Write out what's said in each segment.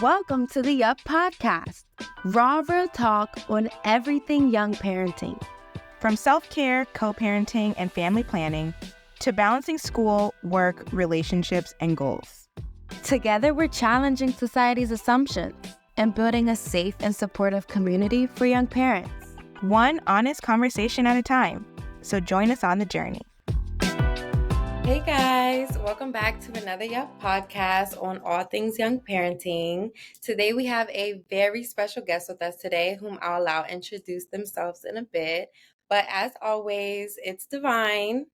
Welcome to the Up Podcast, raw real talk on everything young parenting. From self-care, co-parenting, and family planning, to balancing school, work, relationships, and goals. Together, we're challenging society's assumptions and building a safe and supportive community for young parents. One honest conversation at a time. So join us on the journey. Hey guys, welcome back to another Yup podcast on all things young parenting. Today we have a very special guest with us today whom I'll allow to introduce themselves in a bit. But as always, it's Divine.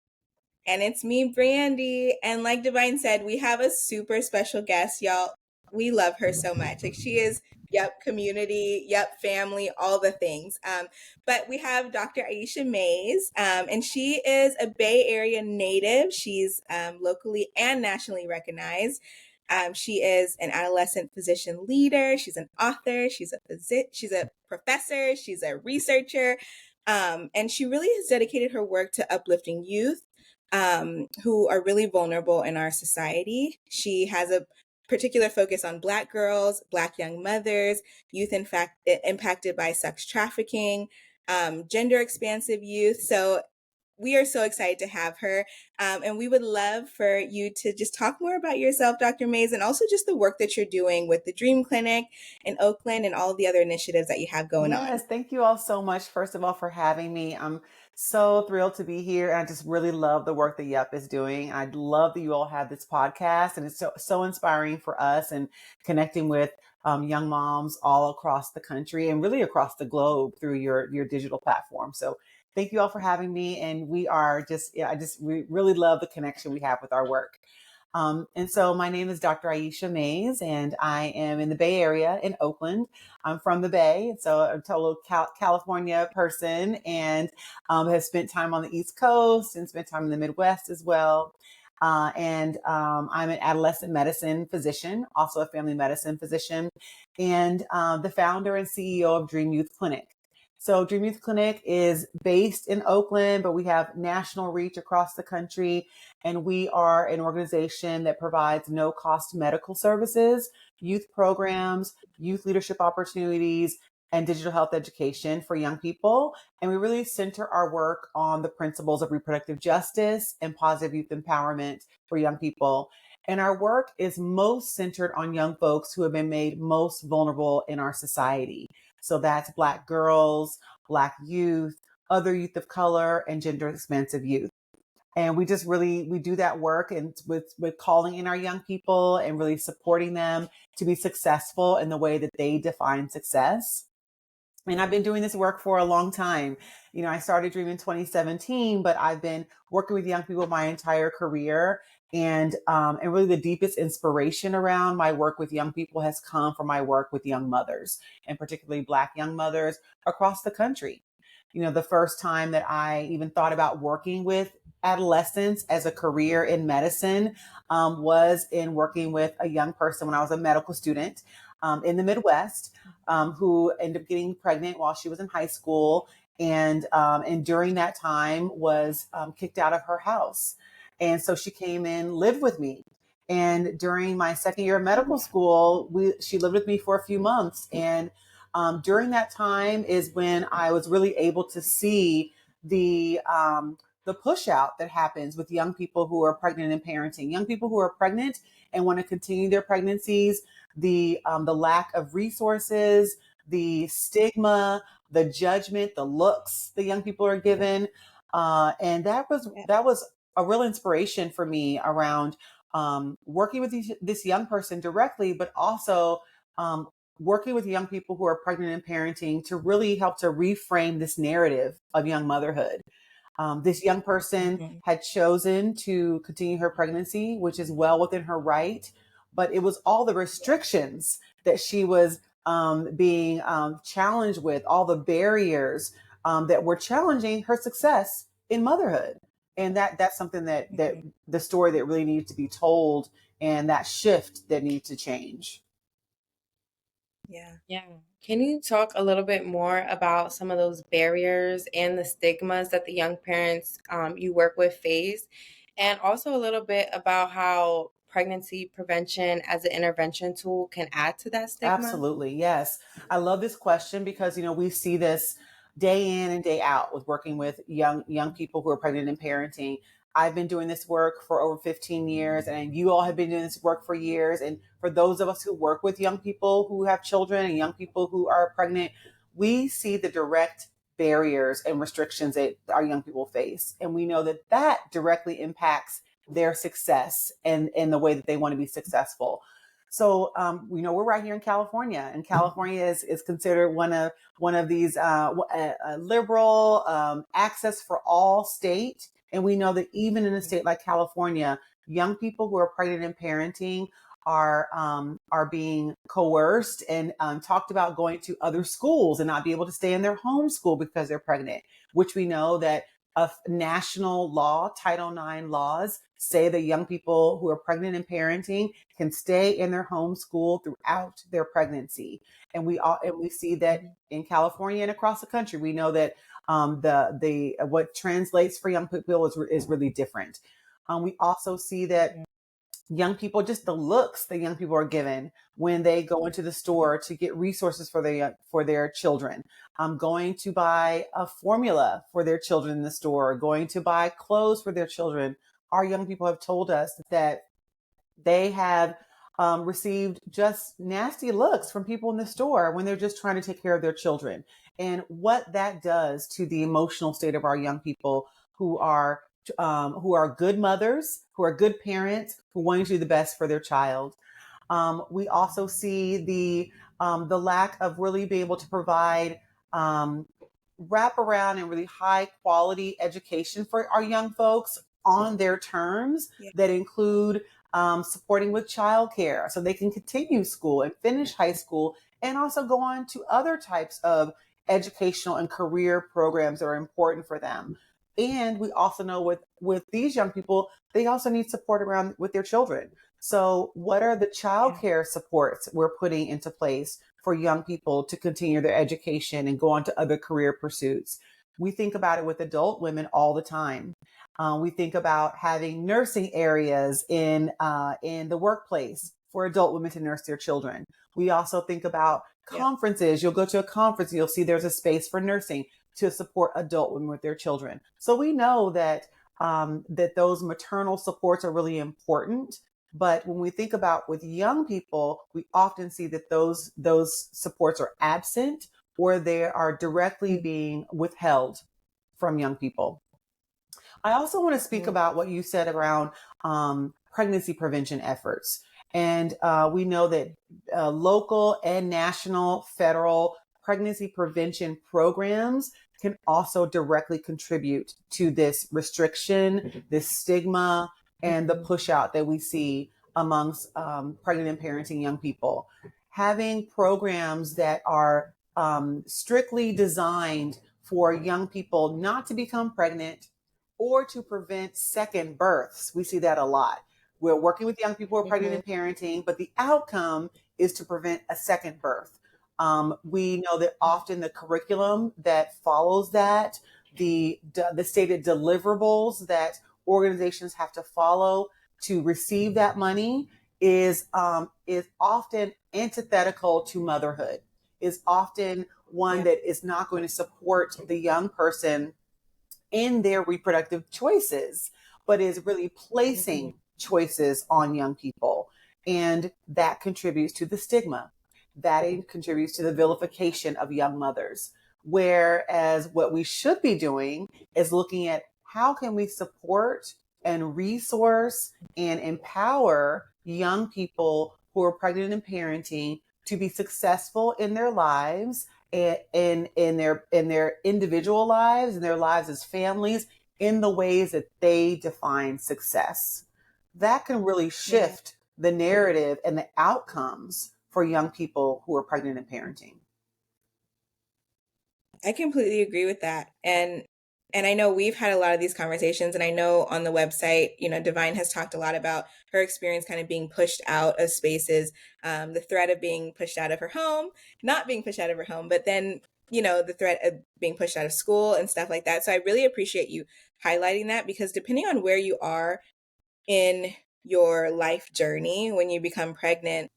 And it's me, Brandy. And like Divine said, we have a super special guest, y'all. We love her so much. Like, she is Yup community, Yup family, all the things. But we have Dr. Aisha Mays, and she is a Bay Area native. She's locally and nationally recognized. She is an adolescent physician leader. She's an author. She's a professor. She's a researcher. And she really has dedicated her work to uplifting youth who are really vulnerable in our society. She has a particular focus on Black girls, Black young mothers, youth impacted by sex trafficking, gender expansive youth. So we are so excited to have her. And we would love for you to just talk more about yourself, Dr. Mays, and also just the work that you're doing with the Dream Clinic in Oakland and all the other initiatives that you have going on. Yes, thank you all so much, first of all, for having me. I'm so thrilled to be here. And I just really love the work that Yup is doing. I love that you all have this podcast, and it's so inspiring for us and connecting with young moms all across the country and really across the globe through your digital platform. So thank you all for having me. And we really love the connection we have with our work. And so my name is Dr. Aisha Mays, and I am in the Bay Area in Oakland. I'm from the Bay, so I'm a total California person, and have spent time on the East Coast and spent time in the Midwest as well. I'm an adolescent medicine physician, also a family medicine physician, and the founder and CEO of Dream Youth Clinic. So Dream Youth Clinic is based in Oakland, but we have national reach across the country. And we are an organization that provides no-cost medical services, youth programs, youth leadership opportunities, and digital health education for young people. And we really center our work on the principles of reproductive justice and positive youth empowerment for young people. And our work is most centered on young folks who have been made most vulnerable in our society. So that's Black girls, Black youth, other youth of color, and gender expansive youth. And we do that work and with calling in our young people and really supporting them to be successful in the way that they define success. And I've been doing this work for a long time. You know, I started Dream in 2017, but I've been working with young people my entire career. And really the deepest inspiration around my work with young people has come from my work with young mothers, and particularly Black young mothers across the country. You know, the first time that I even thought about working with adolescents as a career in medicine was in working with a young person when I was a medical student in the Midwest who ended up getting pregnant while she was in high school, and during that time was kicked out of her house. And so she came in, lived with me. And during my second year of medical school, she lived with me for a few months. And during that time is when I was really able to see the push out that happens with young people who are pregnant and parenting. Young people who are pregnant and want to continue their pregnancies, the lack of resources, the stigma, the judgment, the looks the young people are given. And that was a real inspiration for me around working with this young person directly, but also working with young people who are pregnant and parenting to really help to reframe this narrative of young motherhood. This young person had chosen to continue her pregnancy, which is well within her right, but it was all the restrictions that she was being challenged with, all the barriers that were challenging her success in motherhood. And that's something that the story that really needs to be told, and that shift that needs to change. Yeah. Can you talk a little bit more about some of those barriers and the stigmas that the young parents you work with face? And also a little bit about how pregnancy prevention as an intervention tool can add to that stigma? Absolutely. Yes. I love this question because, we see this day in and day out with working with young people who are pregnant and parenting. I've been doing this work for over 15 years, and you all have been doing this work for years. And for those of us who work with young people who have children and young people who are pregnant, we see the direct barriers and restrictions that our young people face. And we know that that directly impacts their success and the way that they want to be successful. So, we're right here in California, and California is considered one of these liberal, access for all state. And we know that even in a state like California, young people who are pregnant and parenting are being coerced and talked about going to other schools and not be able to stay in their home school because they're pregnant, which we know that national law, Title IX laws, say that young people who are pregnant and parenting can stay in their home school throughout their pregnancy. And we see that in California and across the country. We know that the what translates for young people is really different. We also see that young people, just the looks that young people are given when they go into the store to get resources for their children, going to buy a formula for their children in the store, going to buy clothes for their children. Our young people have told us that they have received just nasty looks from people in the store when they're just trying to take care of their children, and what that does to the emotional state of our young people who are good mothers, who are good parents, who want to do the best for their child. We also see the lack of really being able to provide wrap around and really high quality education for our young folks on their terms that include supporting with childcare so they can continue school and finish high school and also go on to other types of educational and career programs that are important for them. And we also know with these young people, they also need support around with their children. So what are the childcare supports we're putting into place for young people to continue their education and go on to other career pursuits? We think about it with adult women all the time. We think about having nursing areas in the workplace for adult women to nurse their children. We also think about conferences. You'll go to a conference and you'll see there's a space for nursing to support adult women with their children. So we know that that those maternal supports are really important. But when we think about with young people, we often see that those supports are absent or they are directly being withheld from young people. I also want to speak about what you said around pregnancy prevention efforts. And we know that local and national, federal pregnancy prevention programs can also directly contribute to this restriction, this stigma, and the push out that we see amongst pregnant and parenting young people. Having programs that are strictly designed for young people not to become pregnant or to prevent second births. We see that a lot. We're working with young people who are pregnant and parenting, but the outcome is to prevent a second birth. We know that often the curriculum that follows that, the stated deliverables that organizations have to follow to receive that money is often antithetical to motherhood, is often one that is not going to support the young person in their reproductive choices, but is really placing choices on young people. And that contributes to the stigma. That contributes to the vilification of young mothers. Whereas what we should be doing is looking at how can we support and resource and empower young people who are pregnant and parenting to be successful in their lives, in their individual lives, in their lives as families, in the ways that they define success. That can really shift the narrative and the outcomes for young people who are pregnant and parenting. I completely agree with that. And I know we've had a lot of these conversations, and I know on the website, Divine has talked a lot about her experience kind of being pushed out of spaces, the threat of being pushed out of her home, not being pushed out of her home, but then, the threat of being pushed out of school and stuff like that. So I really appreciate you highlighting that, because depending on where you are in your life journey when you become pregnant,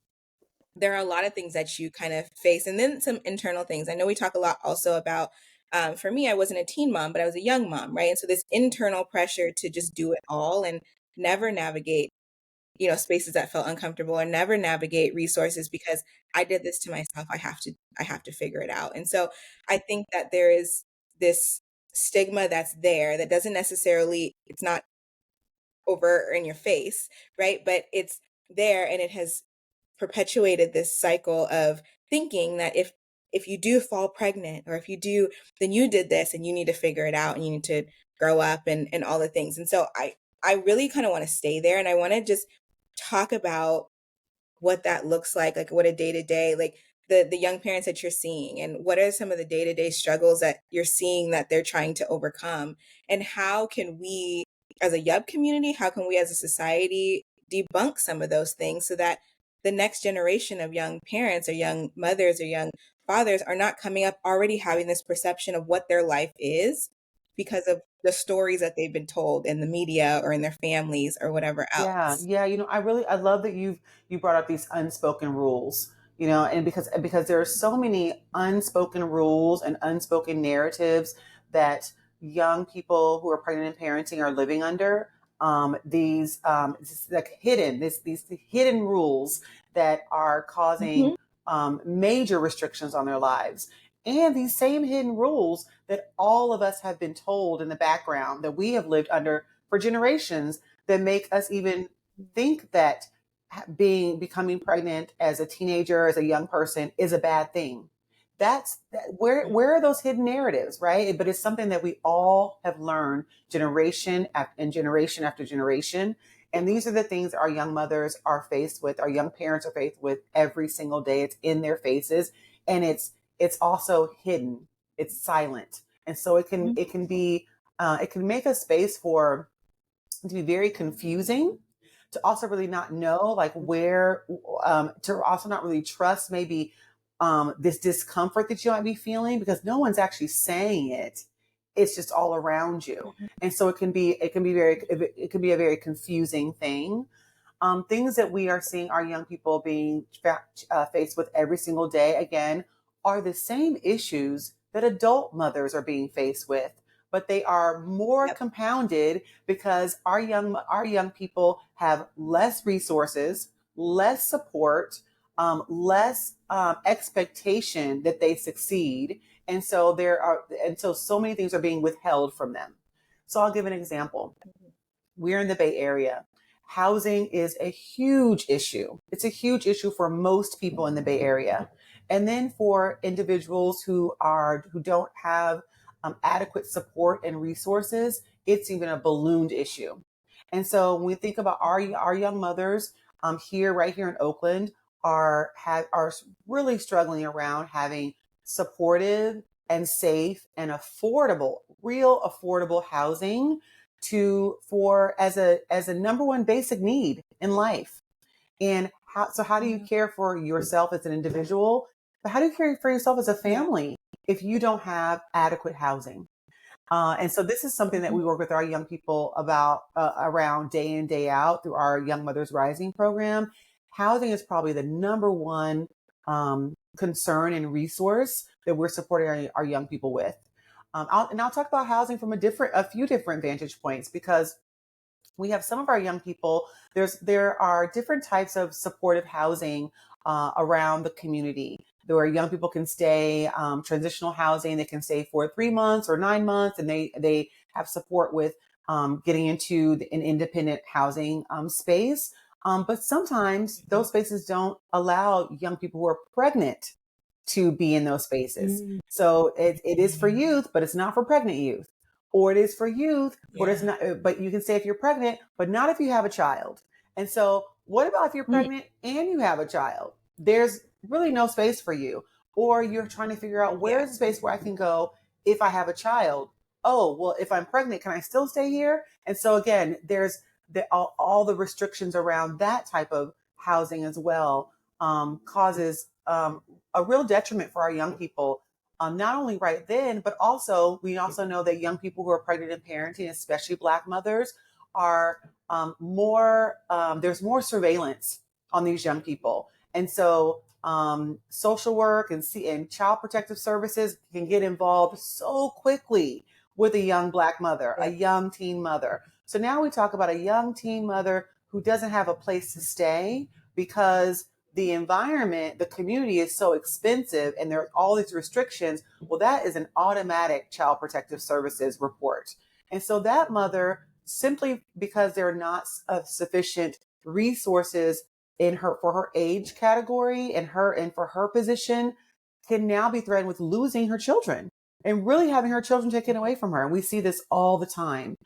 there are a lot of things that you kind of face, and then some internal things. I know we talk a lot also about, for me, I wasn't a teen mom, but I was a young mom, right? And so this internal pressure to just do it all and never navigate, spaces that felt uncomfortable, or never navigate resources because I did this to myself. I have to figure it out. And so I think that there is this stigma that's there that doesn't necessarily, it's not over or in your face, right? But it's there, and it has perpetuated this cycle of thinking that if you do fall pregnant, or if you do, then you did this and you need to figure it out and you need to grow up and all the things. And so I really kind of want to stay there, and I want to just talk about what that looks like what a day-to-day, like the young parents that you're seeing, and what are some of the day-to-day struggles that you're seeing that they're trying to overcome, and how can we as a Yub community, how can we as a society debunk some of those things so that the next generation of young parents or young mothers or young fathers are not coming up already having this perception of what their life is because of the stories that they've been told in the media or in their families or whatever Yeah, else. yeah. I love that you brought up these unspoken rules. And because there are so many unspoken rules and unspoken narratives that young people who are pregnant and parenting are living under. These it's like these hidden rules that are causing Mhm. major restrictions on their lives. And these same hidden rules that all of us have been told in the background that we have lived under for generations, that make us even think that becoming pregnant as a teenager, as a young person, is a bad thing. Where are those hidden narratives, right? But it's something that we all have learned generation after generation. And these are the things our young mothers are faced with, our young parents are faced with every single day. It's in their faces, and it's also hidden. It's silent, and so it can make a space for to be very confusing, to also really not know like where, to also not really trust maybe this discomfort that you might be feeling, because no one's actually saying it. It's just all around you. And so it can be a very confusing thing. Things that we are seeing our young people being faced with every single day, again, are the same issues that adult mothers are being faced with, but they are more Yep. compounded because our young people have less resources, less support, less expectation that they succeed, and so so many things are being withheld from them. So I'll give an example. We're in the Bay Area. Housing is a huge issue. It's a huge issue for most people in the Bay Area. And then for individuals who don't have adequate support and resources, it's even a ballooned issue. And so when we think about our young mothers right here in Oakland, are really struggling around having supportive and safe and real affordable housing to for as a number one basic need in life. And how do you care for yourself as an individual, but how do you care for yourself as a Yeah. family if you don't have adequate housing? And so this is something that we work with our young people about around day in, day out through our Young Mothers Rising program. Housing is probably the number one concern and resource that we're supporting our young people with. I'll talk about housing from a few different vantage points, because we have some of our young people. There are different types of supportive housing around the community. Where young people can stay, transitional housing. They can stay for 3 months or 9 months, and they have support with getting into an independent housing space. But sometimes those spaces don't allow young people who are pregnant to be in those spaces. Mm. So it is for youth, but it's not for pregnant youth. Or it is for youth, but it's Yeah. not, but you can say if you're pregnant, but not if you have a child. And so what about if you're Mm. pregnant and you have a child? There's really no space for you. Or you're trying to figure out, where Yeah. is the space where I can go if I have a child? Oh, well, if I'm pregnant, can I still stay here? And so again, there's all the restrictions around that type of housing as well, causes a real detriment for our young people. Not only right then, but also we also know that young people who are pregnant and parenting, especially Black mothers, are there's more surveillance on these young people. And so social work and child protective services can get involved so quickly with a young Black mother, a young teen mother. So now we talk about a young teen mother who doesn't have a place to stay because the environment, the community is so expensive and there are all these restrictions. Well, that is an automatic child protective services report. And so that mother, simply because there are not sufficient resources in her for her age category and for her position, can now be threatened with losing her children and really having her children taken away from her. And we see this all the time,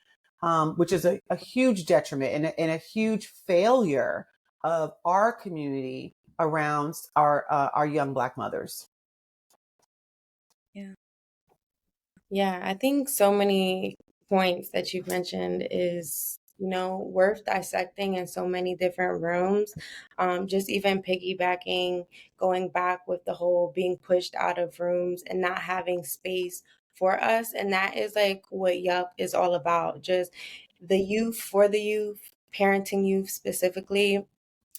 which is a huge detriment and a huge failure of our community around our young Black mothers. Yeah, I think so many points that you've mentioned is, worth dissecting in so many different rooms. Just even piggybacking, going back with the whole being pushed out of rooms and not having space for us. And that is like what Yup is all about. Just the youth for the youth, parenting youth specifically,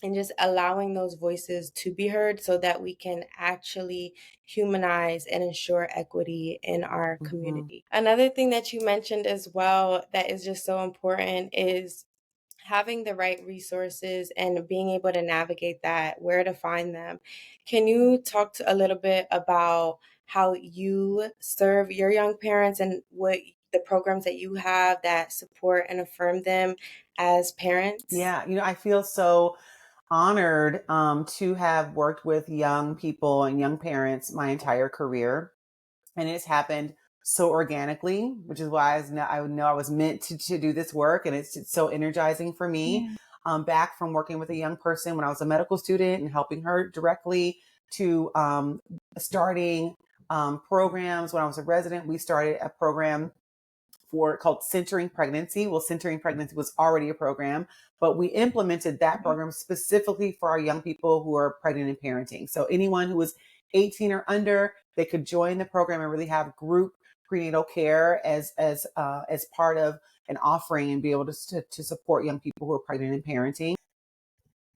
and just allowing those voices to be heard so that we can actually humanize and ensure equity in our community. Another thing that you mentioned as well that is just so important is having the right resources and being able to navigate that, where to find them. Can you talk a little bit about how you serve your young parents and what the programs that you have that support and affirm them as parents? Yeah, I feel so honored to have worked with young people and young parents my entire career. And it's happened so organically, which is why I know I was meant to do this work. And it's so energizing for me. Back from working with a young person when I was a medical student and helping her directly to starting programs. When I was a resident, we started a program called Centering Pregnancy. Well, Centering Pregnancy was already a program, but we implemented that program specifically for our young people who are pregnant and parenting. So anyone who was 18 or under, they could join the program and really have group prenatal care as part of an offering and be able to support young people who are pregnant and parenting.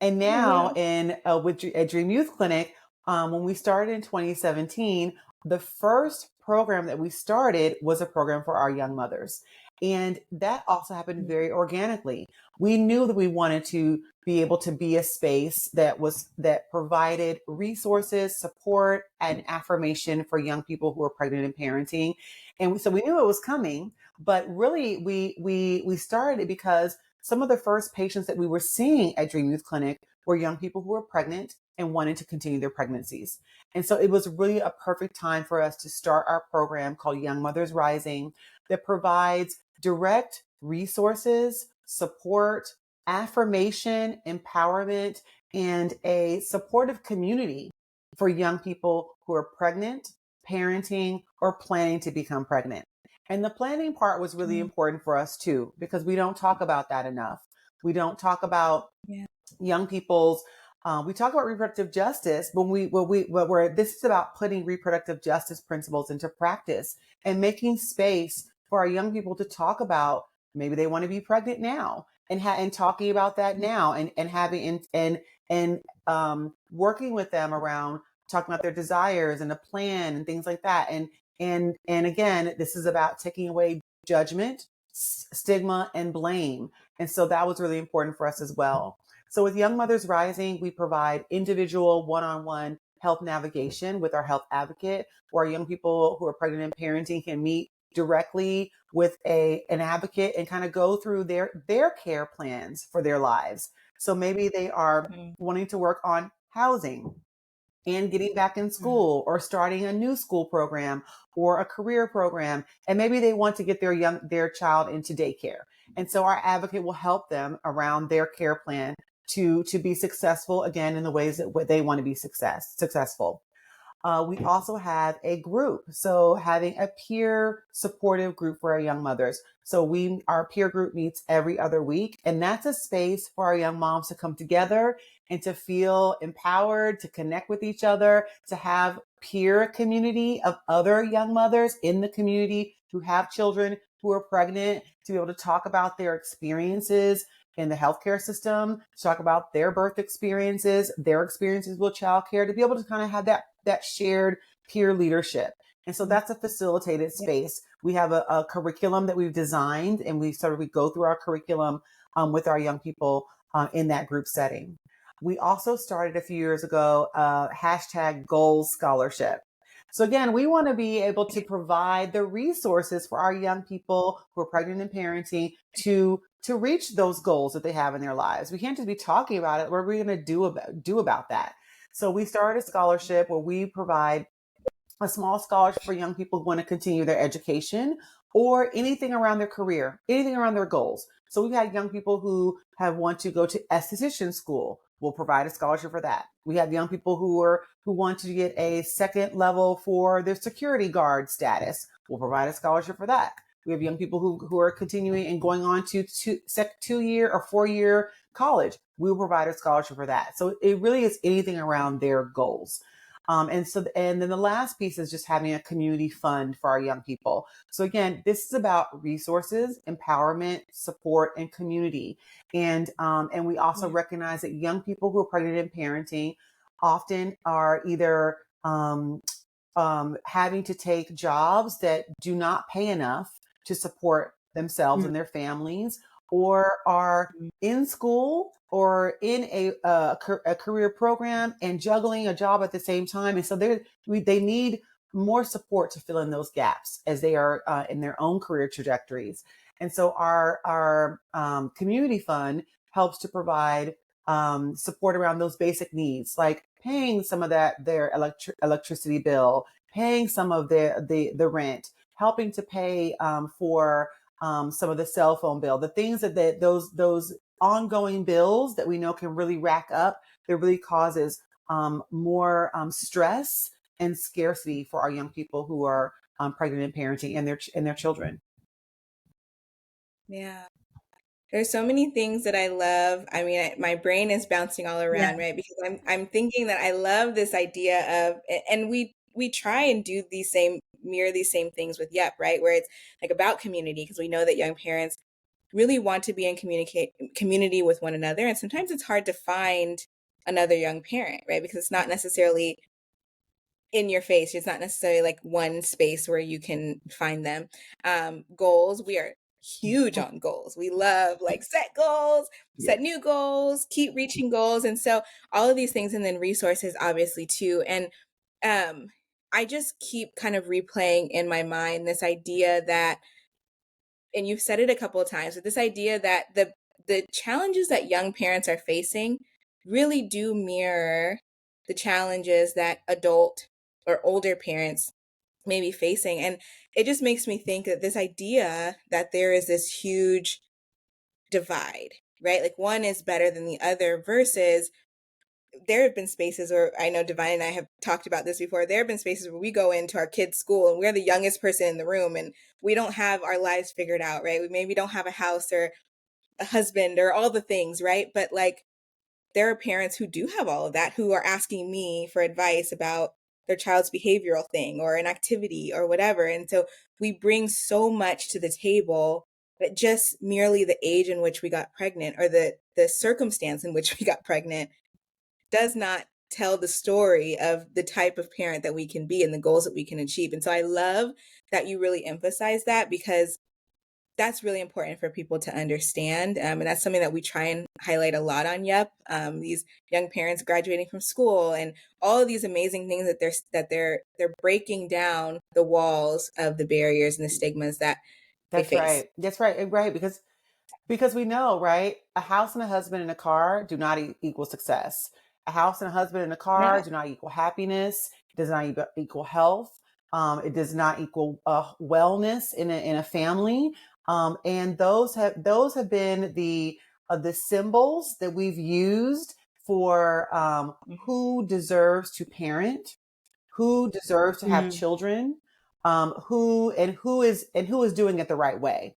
And now at Dream Youth Clinic, when we started in 2017, the first program that we started was a program for our young mothers. And that also happened very organically. We knew that we wanted to be able to be a space that provided resources, support, and affirmation for young people who are pregnant and parenting. And so we knew it was coming, but really we started because some of the first patients that we were seeing at Dream Youth Clinic were young people who were pregnant and wanted to continue their pregnancies. And so it was really a perfect time for us to start our program called Young Mothers Rising that provides direct resources, support, affirmation, empowerment, and a supportive community for young people who are pregnant, parenting, or planning to become pregnant. And the planning part was really important for us too, because we don't talk about that enough. We don't talk about young people's, we talk about reproductive justice, but this is about putting reproductive justice principles into practice and making space for our young people to talk about maybe they want to be pregnant now and talking about that now and having and working with them around talking about their desires and a plan and things like that. And again, this is about taking away judgment, stigma, and blame. And so that was really important for us as well. So with Young Mothers Rising, we provide individual one-on-one health navigation with our health advocate, where young people who are pregnant and parenting can meet directly with an advocate and kind of go through their care plans for their lives. So maybe they are wanting to work on housing and getting back in school or starting a new school program or a career program. And maybe they want to get their child into daycare. And so our advocate will help them around their care plan to be successful again in the ways that they want to be successful. We also have a group. So having a peer supportive group for our young mothers. So our peer group meets every other week, and that's a space for our young moms to come together and to feel empowered, to connect with each other, to have peer community of other young mothers in the community who have children who are pregnant to be able to talk about their experiences in the healthcare system, to talk about their birth experiences, their experiences with childcare, to be able to kind of have that shared peer leadership. And so that's a facilitated space. We have a curriculum that we've designed, and we go through our curriculum with our young people in that group setting. We also started a few years ago hashtag Goals Scholarship. So again, we want to be able to provide the resources for our young people who are pregnant and parenting to reach those goals that they have in their lives. We can't just be talking about it. What are we going to do about that? So we started a scholarship where we provide a small scholarship for young people who want to continue their education or anything around their career, anything around their goals. So we've had young people who want to go to esthetician school. We'll provide a scholarship for that. We have young people who want to get a second level for their security guard status. We'll provide a scholarship for that. We have young people who are continuing and going on to 2-year or 4-year college. We will provide a scholarship for that. So it really is anything around their goals. And then the last piece is just having a community fund for our young people. So again, this is about resources, empowerment, support, and community. And we also recognize that young people who are pregnant and parenting often are either having to take jobs that do not pay enough to support themselves and their families, or are in school or in a career program and juggling a job at the same time. And so they need more support to fill in those gaps as they are in their own career trajectories. And so our community fund helps to provide support around those basic needs, like paying some of their electricity bill, paying some of the rent, helping to pay for some of the cell phone bill, the things that those ongoing bills that we know can really rack up, that really causes more stress and scarcity for our young people who are pregnant and parenting and their children. Yeah. There's so many things that I love. I mean, my brain is bouncing all around, right? Because I'm thinking that I love this idea of, and we try and mirror these same things with YEP, right? Where it's like about community, because we know that young parents really want to be in community with one another, and sometimes it's hard to find another young parent, right? Because it's not necessarily in your face. It's not necessarily like one space where you can find them. Goals, we are huge on goals. We love like set goals, set new goals, keep reaching goals. And so all of these things, and then resources obviously too. And I just keep kind of replaying in my mind this idea that, and you've said it a couple of times, but this idea that the challenges that young parents are facing really do mirror the challenges that adult or older parents may be facing. And it just makes me think that this idea that there is this huge divide, right? Like one is better than the other, versus there have been spaces where, I know Divine and I have talked about this before, there have been spaces where we go into our kids' school and we're the youngest person in the room and we don't have our lives figured out, right? We maybe don't have a house or a husband or all the things, right? But like there are parents who do have all of that, who are asking me for advice about their child's behavioral thing or an activity or whatever. And so we bring so much to the table that just merely the age in which we got pregnant or the circumstance in which we got pregnant does not tell the story of the type of parent that we can be and the goals that we can achieve. And so I love that you really emphasize that, because that's really important for people to understand. And that's something that we try and highlight a lot on YEP. These young parents graduating from school and all of these amazing things that they're breaking down the walls of the barriers and the stigmas that they face. That's right. Because we know, right? A house and a husband and a car do not equal success. A house and a husband and a car do not equal happiness. It does not equal health. It does not equal wellness in a family. And those have been the symbols that we've used for who deserves to parent, who deserves to have children, who is doing it the right way.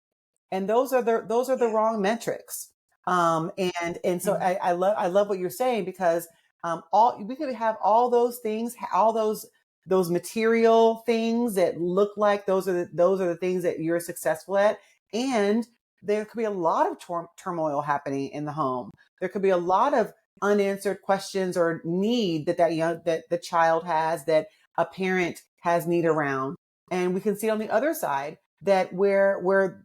And those are the wrong metrics. And so I love what you're saying, because we could have all those things, all those those material things that look like those are the things that you're successful at. And there could be a lot of turmoil happening in the home. There could be a lot of unanswered questions or need that the child has, that a parent has need around. And we can see on the other side that where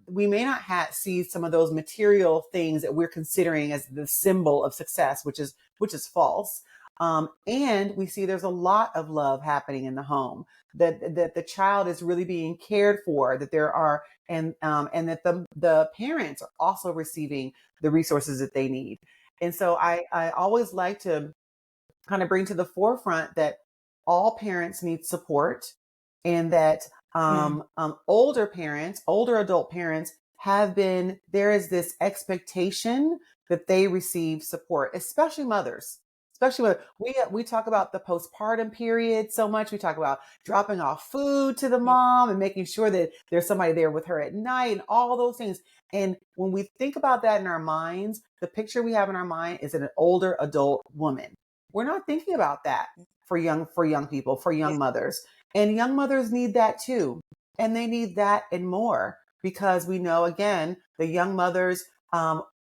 we may not see some of those material things that we're considering as the symbol of success, which is false. And we see there's a lot of love happening in the home, that the child is really being cared for, that there are, and that the parents are also receiving the resources that they need. And so I always like to kind of bring to the forefront that all parents need support, and that older adult parents there is this expectation that they receive support, especially mothers. Especially when we talk about the postpartum period so much. We talk about dropping off food to the mom and making sure that there's somebody there with her at night and all those things. And when we think about that in our minds, the picture we have in our mind is an older adult woman. We're not thinking about that for young people, for young mothers. And young mothers need that too. And they need that and more, because we know, again, the young mothers,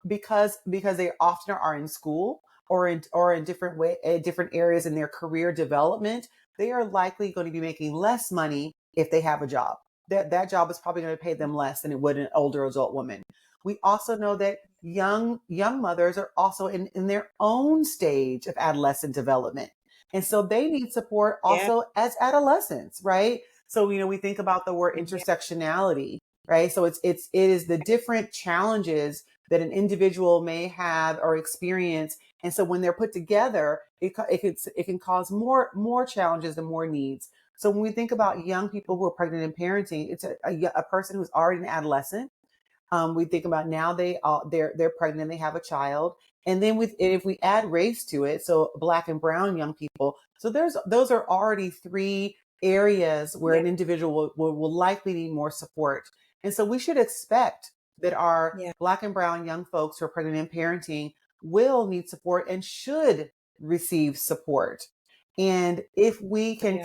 because they often are in school or in different areas in their career development, they are likely going to be making less money if they have a job. That job is probably going to pay them less than it would an older adult woman. We also know that young mothers are also in their own stage of adolescent development. And so they need support also as adolescents, right? So, we think about the word intersectionality, right? So it is the different challenges that an individual may have or experience. And so when they're put together, it can cause more challenges and more needs. So when we think about young people who are pregnant and parenting, it's a person who's already an adolescent. We think about now they're pregnant, they have a child. And then if we add race to it, so Black and brown young people, so those are already three areas where an individual will likely need more support. And so we should expect that our Black and brown young folks who are pregnant and parenting will need support and should receive support. And if we can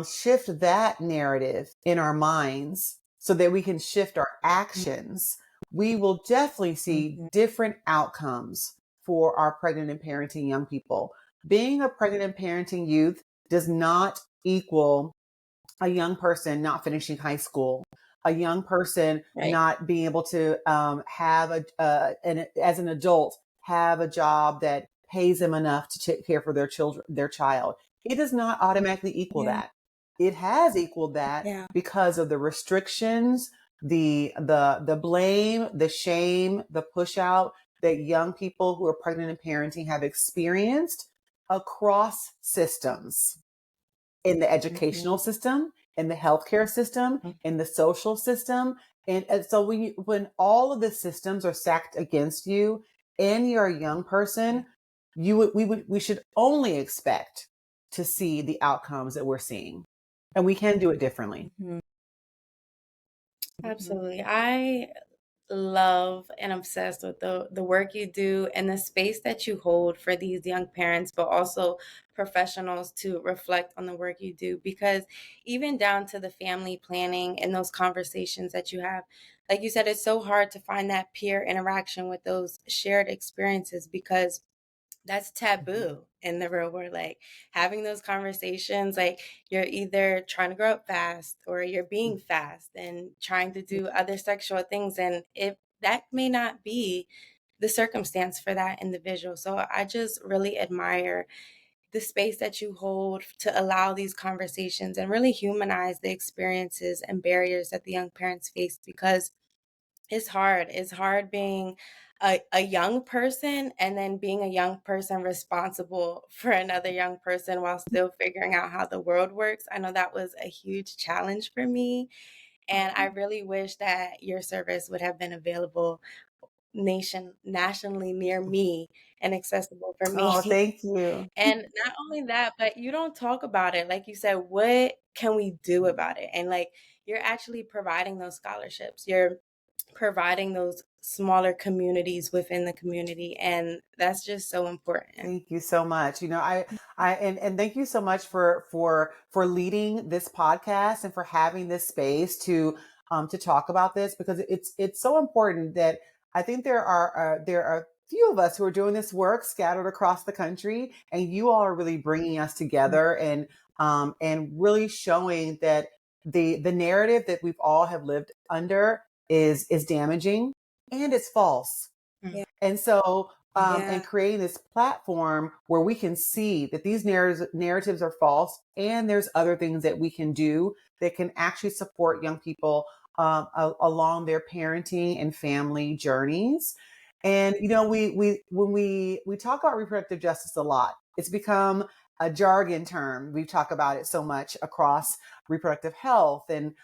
shift that narrative in our minds so that we can shift our actions, we will definitely see different outcomes for our pregnant and parenting young people. Being a pregnant and parenting youth does not equal a young person not finishing high school, a young person not being able to have as an adult, have a job that pays them enough to take care for their child. It does not automatically equal that. It has equaled that because of the restrictions, the blame, the shame, the push out that young people who are pregnant and parenting have experienced across systems, in the educational system, in the healthcare system, in the social system. And so when all of the systems are stacked against you and you're a young person, we should only expect to see the outcomes that we're seeing. And we can do it differently. Absolutely. I love and obsessed with the work you do and the space that you hold for these young parents, but also professionals to reflect on the work you do, because even down to the family planning and those conversations that you have, like you said, it's so hard to find that peer interaction with those shared experiences, because that's taboo in the real world. Like having those conversations, like you're either trying to grow up fast or you're being fast and trying to do other sexual things. And if that may not be the circumstance for that individual. So I just really admire the space that you hold to allow these conversations and really humanize the experiences and barriers that the young parents face, because it's hard. It's hard being a young person and then being a young person responsible for another young person while still figuring out how the world works. I know that was a huge challenge for me. And I really wish that your service would have been available nationally near me and accessible for Oh, me. thank you. And not only that, but you don't talk about it. Like you said, what can we do about it? And like you're actually providing those scholarships. You're providing those smaller communities within the community. And that's just so important. Thank you so much. And thank you so much for leading this podcast and for having this space to talk about this, because it's so important. That I think there are few of us who are doing this work scattered across the country, and you all are really bringing us together and really showing that the narrative that we've all have lived under is damaging and it's false. Yeah. And so, Yeah. and creating this platform where we can see that these narratives are false, and there's other things that we can do that can actually support young people along their parenting and family journeys. And when we talk about reproductive justice a lot, it's become a jargon term. We talk about it so much across reproductive health, and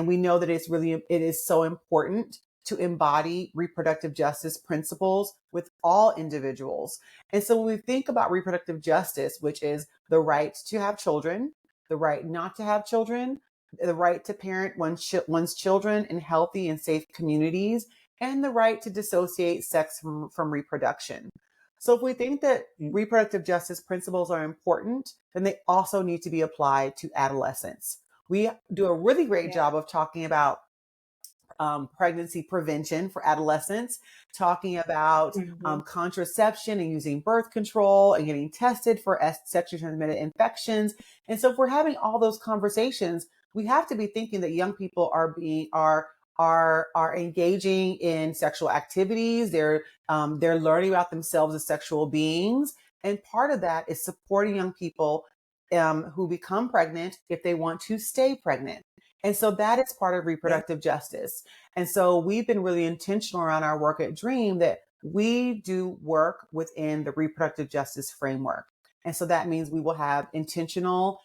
we know that it is so important to embody reproductive justice principles with all individuals. And so when we think about reproductive justice, which is the right to have children, the right not to have children, the right to parent one's children in healthy and safe communities, and the right to dissociate sex from reproduction. So if we think that reproductive justice principles are important, then they also need to be applied to adolescents. We do a really great job of talking about pregnancy prevention for adolescents, talking about contraception and using birth control and getting tested for sexually transmitted infections. And so if we're having all those conversations, we have to be thinking that young people are engaging in sexual activities. They're learning about themselves as sexual beings. And part of that is supporting young people who become pregnant if they want to stay pregnant. And so that is part of reproductive justice. And so we've been really intentional around our work at Dream that we do work within the reproductive justice framework. And so that means we will have intentional,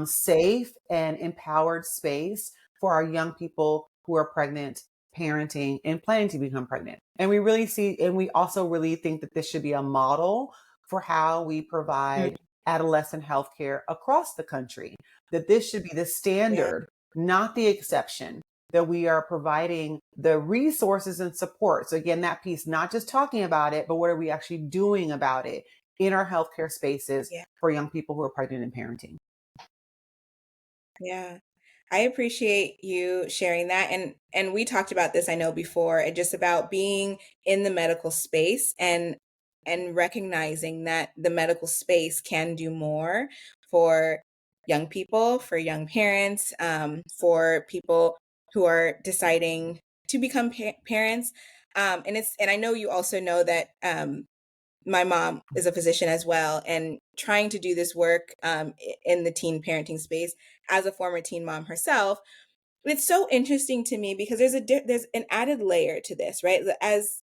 safe, and empowered space for our young people who are pregnant, parenting, and planning to become pregnant. And we also really think that this should be a model for how we provide adolescent health care across the country, that this should be the standard, not the exception, that we are providing the resources and support. So again, that piece, not just talking about it, but what are we actually doing about it in our healthcare spaces for young people who are pregnant and parenting. Yeah. I appreciate you sharing that. And we talked about this, I know, before, and just about being in the medical space and recognizing that the medical space can do more for young people, for young parents, for people who are deciding to become parents. And I know you also know that my mom is a physician as well, and trying to do this work in the teen parenting space as a former teen mom herself. It's so interesting to me because there's an added layer to this, right? As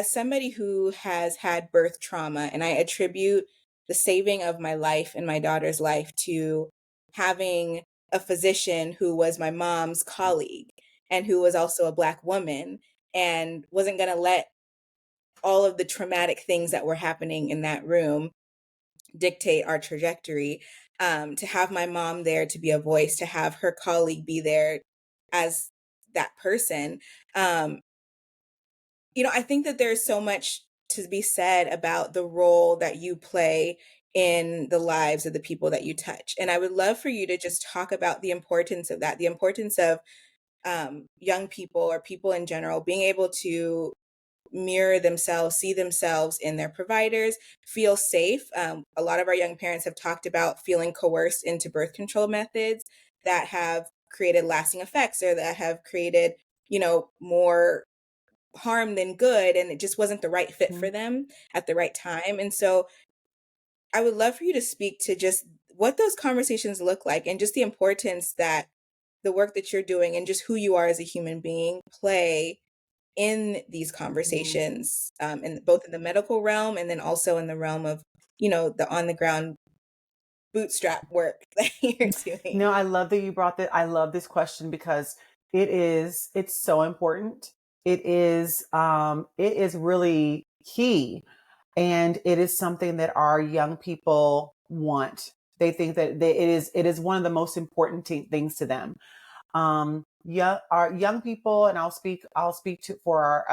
somebody who has had birth trauma, and I attribute the saving of my life and my daughter's life to having a physician who was my mom's colleague and who was also a Black woman and wasn't going to let all of the traumatic things that were happening in that room dictate our trajectory. To have my mom there to be a voice, to have her colleague be there as that person. I think that there's so much to be said about the role that you play in the lives of the people that you touch. And I would love for you to just talk about the importance of that, the importance of young people or people in general being able to mirror themselves, see themselves in their providers, feel safe. A lot of our young parents have talked about feeling coerced into birth control methods that have created lasting effects or that have created, more harm than good. And it just wasn't the right fit for them at the right time. And so I would love for you to speak to just what those conversations look like and just the importance that the work that you're doing and just who you are as a human being play in these conversations, both in the medical realm and then also in the realm of, the on the ground bootstrap work that you're doing. No, I love that you brought that. I love this question because it's so important. It is really key. And it is something that our young people want. They think that it is one of the most important things to them. our young people, and I'll speak I'll speak toward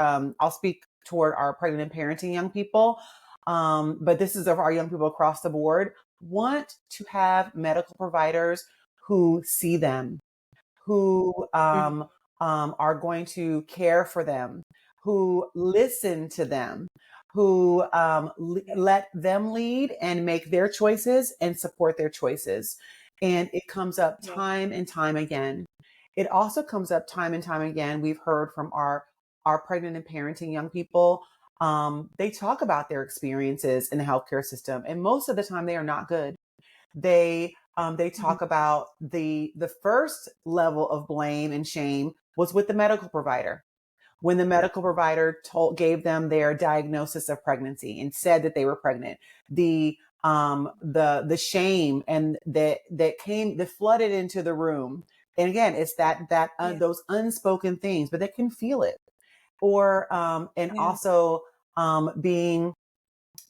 our pregnant and parenting young people. But this is of our young people across the board, want to have medical providers who see them, who are going to care for them, who listen to them, who let them lead and make their choices and support their choices. And it comes up time and time again. It also comes up time and time again. We've heard from our pregnant and parenting young people. They talk about their experiences in the healthcare system, and most of the time they are not good. They talk about the first level of blame and shame was with the medical provider, when the medical provider gave them their diagnosis of pregnancy and said that they were pregnant. The shame and that flooded into the room. And again, it's those unspoken things, but they can feel it. Or also being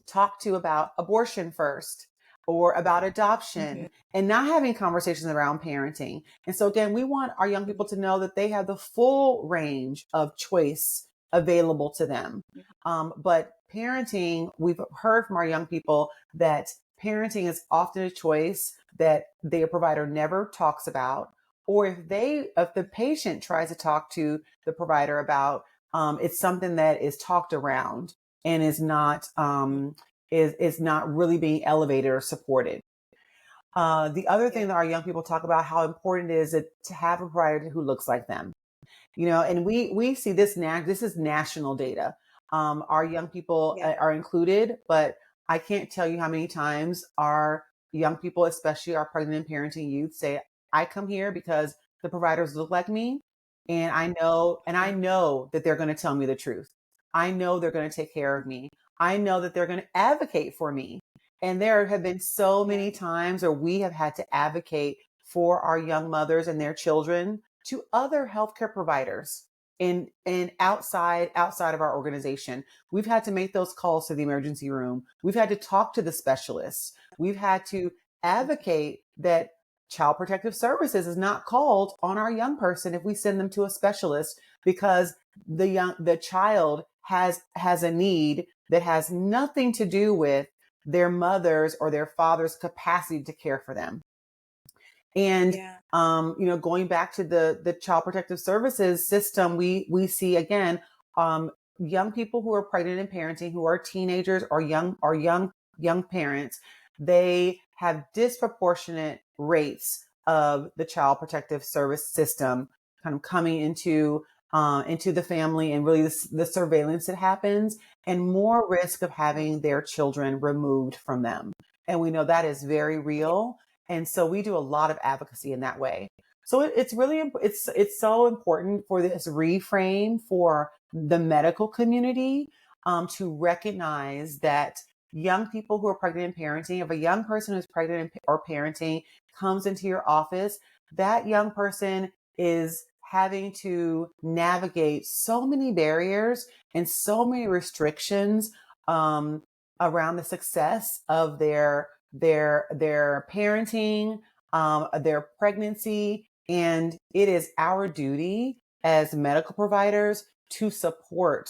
talked to about abortion first, or about adoption, and not having conversations around parenting. And so again, we want our young people to know that they have the full range of choice available to them. But parenting, we've heard from our young people that parenting is often a choice that their provider never talks about, or if the patient tries to talk to the provider about, it's something that is talked around and is not really being elevated or supported. The other thing that our young people talk about, how important it is to have a provider who looks like them. And we see this now. This is national data. Our young people are included, but I can't tell you how many times our young people, especially our pregnant and parenting youth, say, "I come here because the providers look like me, and I know that they're going to tell me the truth. I know they're going to take care of me. I know that they're going to advocate for me." And there have been so many times where we have had to advocate for our young mothers and their children to other healthcare providers in outside of our organization. We've had to make those calls to the emergency room. We've had to talk to the specialists. We've had to advocate that Child Protective Services is not called on our young person if we send them to a specialist, because the child has a need that has nothing to do with their mother's or their father's capacity to care for them. And, going back to the Child Protective Services system, we see again, young people who are pregnant and parenting, who are teenagers or young parents, they have disproportionate rates of the Child Protective Service system kind of coming into the family, and really the surveillance that happens, and more risk of having their children removed from them. And we know that is very real. And so we do a lot of advocacy in that way. So it's really, it's so important for this reframe for the medical community, to recognize that young people who are pregnant and parenting, if a young person who's pregnant or parenting comes into your office, that young person is having to navigate so many barriers and so many restrictions around the success of their parenting, their pregnancy. And it is our duty as medical providers to support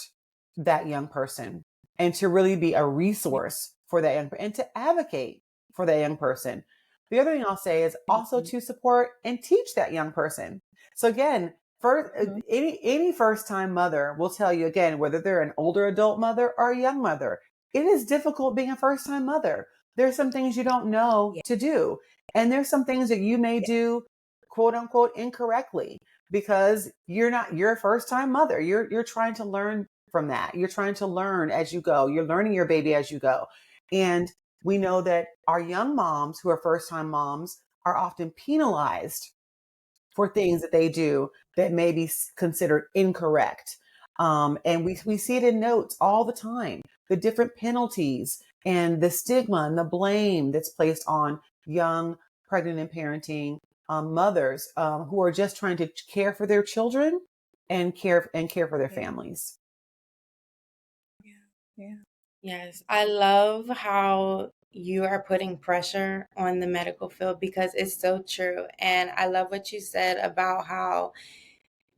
that young person and to really be a resource for that young person and to advocate for that young person. The other thing I'll say is also to support and teach that young person. So again, any first-time mother will tell you, again, whether they're an older adult mother or a young mother, it is difficult being a first-time mother. There's some things you don't know to do. And there's some things that you may do, quote unquote, incorrectly, because you're a first-time mother. You're trying to learn from that. You're trying to learn as you go. You're learning your baby as you go. And we know that our young moms who are first-time moms are often penalized for things that they do that may be considered incorrect. And we see it in notes all the time, the different penalties and the stigma and the blame that's placed on young pregnant and parenting mothers who are just trying to care for their children and care for their families. Yeah. Yes, I love how you are putting pressure on the medical field, because it's so true. And I love what you said about how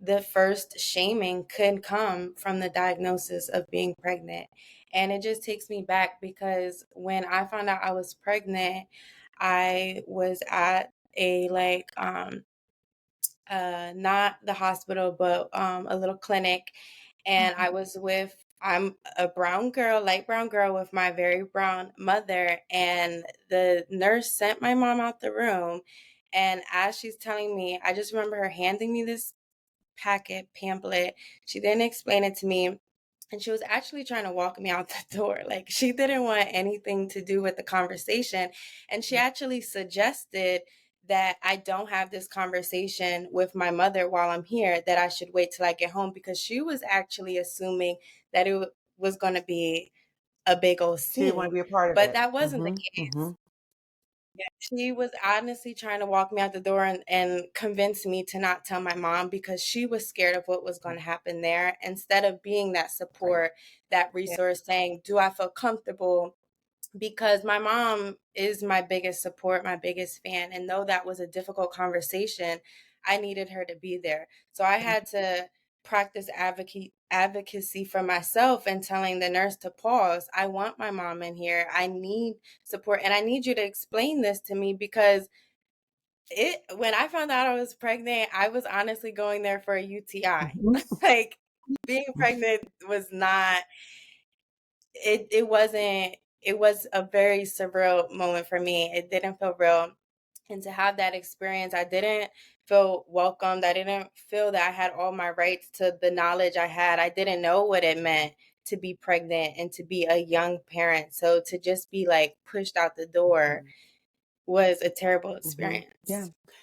the first shaming could come from the diagnosis of being pregnant. And it just takes me back because when I found out I was pregnant, I was at a not the hospital, but a little clinic. And I'm a brown girl, light brown girl with my very brown mother. And the nurse sent my mom out the room. And as she's telling me, I just remember her handing me this pamphlet. She didn't explain it to me. And she was actually trying to walk me out the door. Like, she didn't want anything to do with the conversation. And she actually suggested that I don't have this conversation with my mother while I'm here, that I should wait till I get home, because she was actually assuming that it was going to be a big old She didn't want to scene. be a part of But it. that wasn't the case. Yeah, she was honestly trying to walk me out the door and convince me to not tell my mom, because she was scared of what was going to happen there, instead of being that support, that resource, saying, do I feel comfortable? Because my mom is my biggest support, my biggest fan. And though that was a difficult conversation, I needed her to be there. So I had to practice advocacy for myself and telling the nurse to pause. I want my mom in here. I need support. And I need you to explain this to me, because when I found out I was pregnant, I was honestly going there for a UTI. Like, being pregnant was not, it wasn't, it was a very surreal moment for me. It didn't feel real. And to have that experience, I didn't feel welcomed. I didn't feel that I had all my rights to the knowledge I had. I didn't know what it meant to be pregnant and to be a young parent. So to just be like pushed out the door was a terrible experience.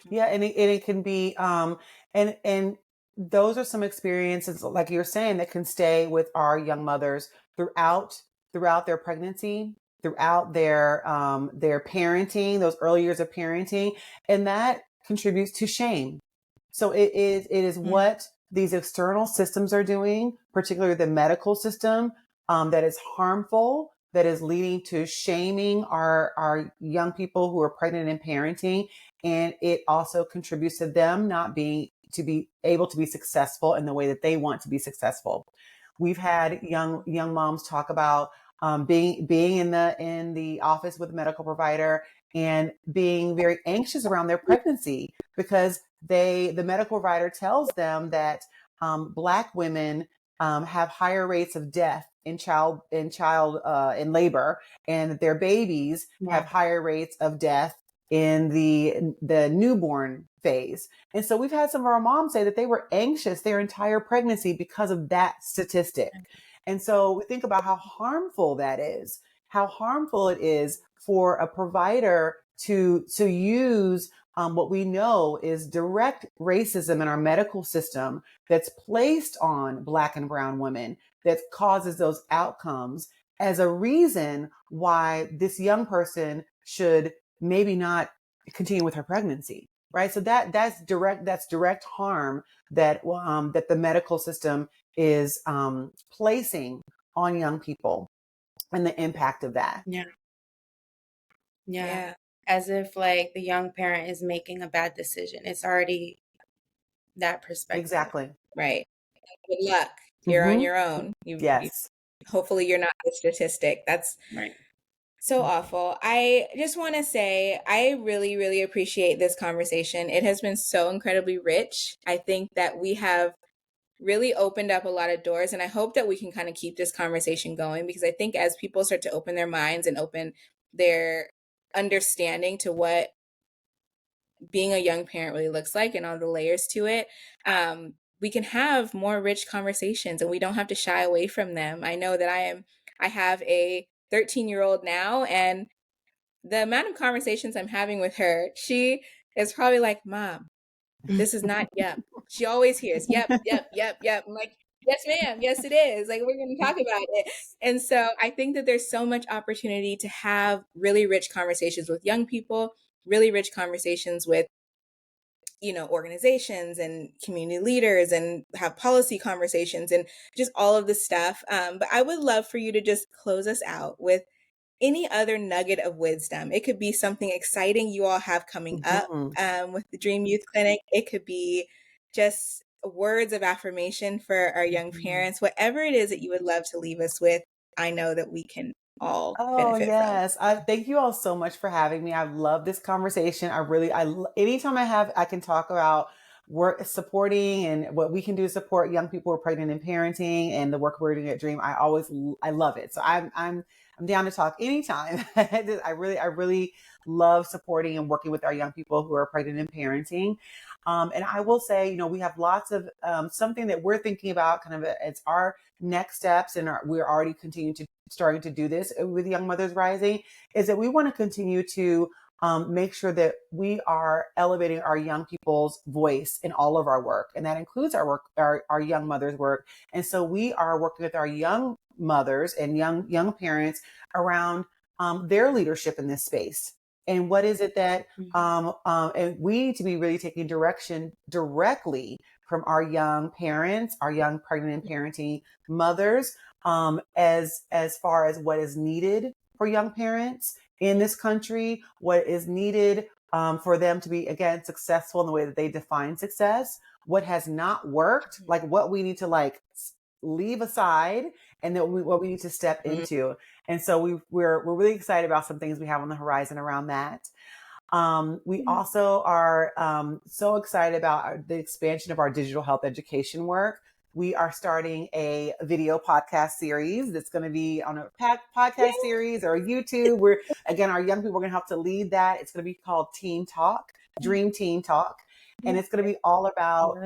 Yeah. And it can be, and those are some experiences, like you're saying, that can stay with our young mothers throughout their pregnancy, throughout their parenting, those early years of parenting, and that contributes to shame. So it is what these external systems are doing, particularly the medical system, that is harmful, that is leading to shaming our young people who are pregnant and parenting. And it also contributes to them not being able to be successful in the way that they want to be successful. We've had young moms talk about being in the office with a medical provider and being very anxious around their pregnancy, because the medical provider tells them that Black women have higher rates of death in labor, and that their babies have higher rates of death in the newborn phase. And so we've had some of our moms say that they were anxious their entire pregnancy because of that statistic. And so we think about how harmful that is, how harmful it is for a provider to use what we know is direct racism in our medical system that's placed on Black and brown women, that causes those outcomes, as a reason why this young person should maybe not continue with her pregnancy. Right. So that's direct harm that the medical system is placing on young people, and the impact of that. Yeah. As if like the young parent is making a bad decision. It's already that perspective. Exactly. Right. Good luck. You're on your own. Yes. Hopefully you're not the statistic. That's right. So awful. I just want to say I really, really appreciate this conversation. It has been so incredibly rich. I think that we have really opened up a lot of doors, and I hope that we can kind of keep this conversation going, because I think as people start to open their minds and open their understanding to what being a young parent really looks like and all the layers to it, we can have more rich conversations, and we don't have to shy away from them. I know that I have a 13-year-old now, and the amount of conversations I'm having with her, she is probably like, Mom, this is not yep. She always hears yep, yep, yep, yep. I'm like, yes, ma'am. Yes, it is. Like, we're going to talk about it. And so I think that there's so much opportunity to have really rich conversations with young people, really rich conversations with, organizations and community leaders, and have policy conversations and just all of this stuff. But I would love for you to just close us out with any other nugget of wisdom. It could be something exciting you all have coming up with the Dream Youth Clinic. It could be just words of affirmation for our young parents, whatever it is that you would love to leave us with, I know that we can all Oh, benefit from. yes. I thank you all so much for having me. I love this conversation. Anytime I can talk about work supporting and what we can do to support young people who are pregnant and parenting and the work we're doing at Dream. I love it. So I'm down to talk anytime. I really love supporting and working with our young people who are pregnant and parenting. And I will say, we have lots of something that we're thinking about kind of it's our next steps, and we're already starting to do this with Young Mothers Rising, is that we want to continue to make sure that we are elevating our young people's voice in all of our work. And that includes our work, our young mothers work. And so we are working with our young mothers and young parents around their leadership in this space. And what is it that, and we need to be really taking direction directly from our young parents, our young pregnant and parenting mothers, as far as what is needed for young parents in this country, what is needed for them to be, again, successful in the way that they define success, what has not worked, like what we need to leave aside, and then what we need to step into. And so we're really excited about some things we have on the horizon around that. We also are so excited about the expansion of our digital health education work. We are starting a video podcast series that's going to be on a podcast series or YouTube. Our young people are going to have to lead that. It's going to be called Teen Talk, Dream Teen Talk. And it's going to be all about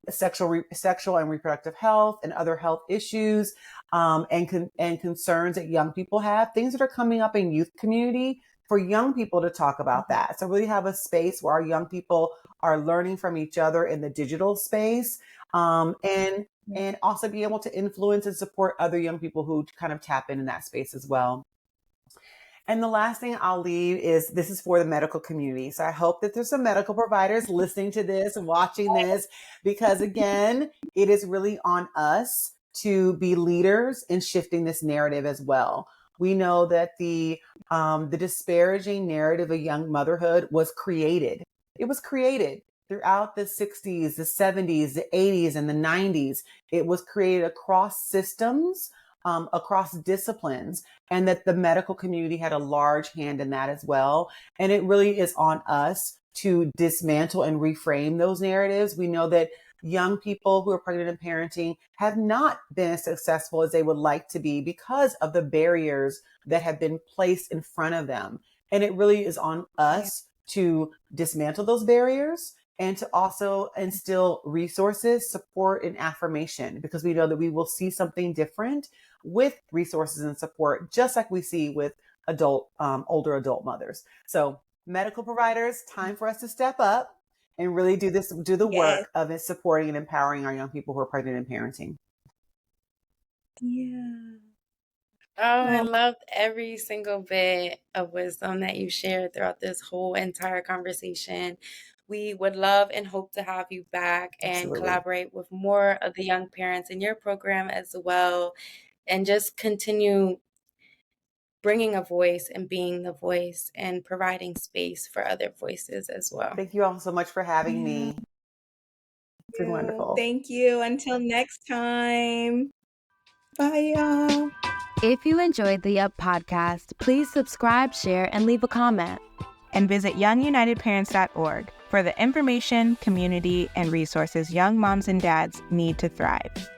sexual and reproductive health and other health issues and concerns that young people have, things that are coming up in youth community, for young people to talk about that. So really have a space where our young people are learning from each other in the digital space, and also be able to influence and support other young people who kind of tap in that space as well. And the last thing I'll leave is, this is for the medical community. So I hope that there's some medical providers listening to this and watching this, because again, it is really on us to be leaders in shifting this narrative as well. We know that the disparaging narrative of young motherhood was created. It was created throughout the 60s, the 70s, the 80s, and the 90s. It was created across systems, across disciplines, and that the medical community had a large hand in that as well. And it really is on us to dismantle and reframe those narratives. We know that young people who are pregnant and parenting have not been as successful as they would like to be because of the barriers that have been placed in front of them. And it really is on us to dismantle those barriers and to also instill resources, support, and affirmation, because we know that we will see something different with resources and support, just like we see with older adult mothers. So medical providers, time for us to step up and really do the work of it, supporting and empowering our young people who are pregnant and parenting. Yeah. Oh, I loved every single bit of wisdom that you shared throughout this whole entire conversation. We would love and hope to have you back and Absolutely. collaborate with more of the young parents in your program as well, and just continue bringing a voice and being the voice and providing space for other voices as well. Thank you all so much for having me. It's been wonderful. Thank you. Until next time. Bye, y'all. If you enjoyed the Up podcast, please subscribe, share, and leave a comment. And visit youngunitedparents.org for the information, community, and resources young moms and dads need to thrive.